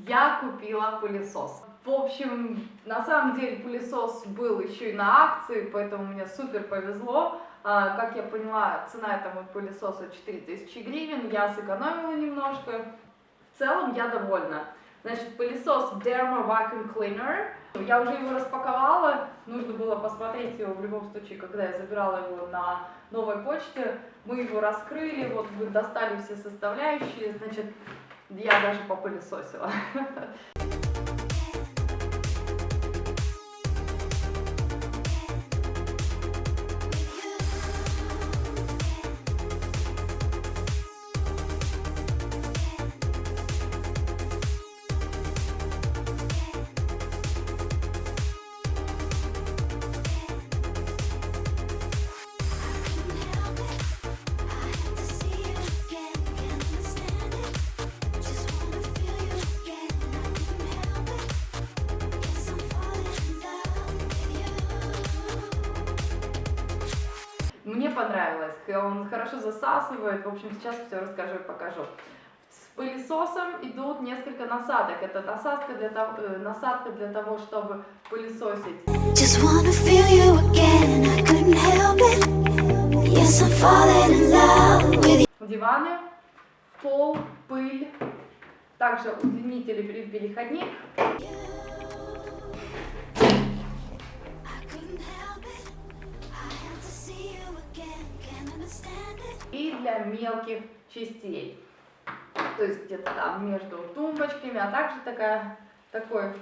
Я купила пылесос. В общем, на самом деле пылесос был еще и на акции, поэтому мне супер повезло. Как я поняла, цена этого пылесоса 4000 гривен, я сэкономила немножко. В целом я довольна. Значит, пылесос Derma Vacuum Cleaner. Я уже его распаковала, нужно было посмотреть его в любом случае, когда я забирала его на новой почте. Мы его раскрыли, вот вы достали все составляющие, значит, я даже попылесосила. Мне понравилось, он хорошо засасывает, в общем, сейчас все расскажу и покажу. С пылесосом идут несколько насадок, это насадка для того, чтобы пылесосить диваны, пол, пыль, также удлинитель и переходник. И для мелких частей, то есть где-то там между тумбочками, а также такой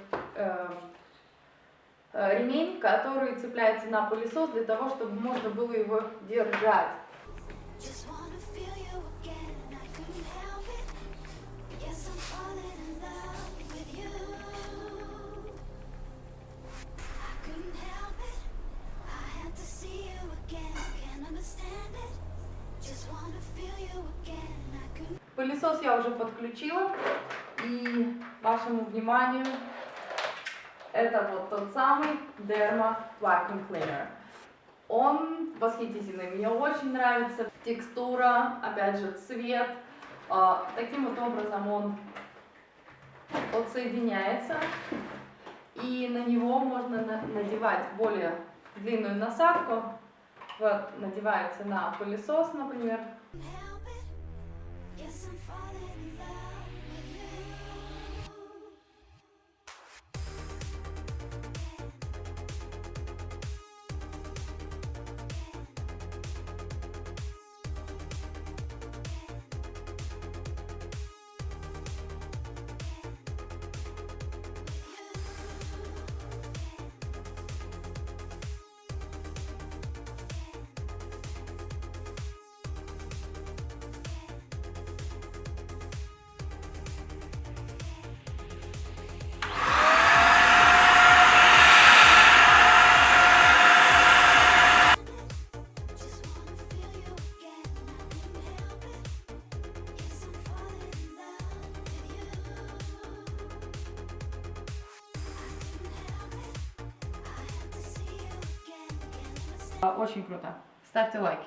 ремень, который цепляется на пылесос для того, чтобы можно было его держать. Пылесос я уже подключила, и вашему вниманию это вот тот самый Derma Vacuum Cleaner. Он восхитительный, мне очень нравится текстура, опять же цвет. Таким вот образом он отсоединяется, и на него можно надевать более длинную насадку. Вот, надевается на пылесос, например. Очень круто. Ставьте лайки.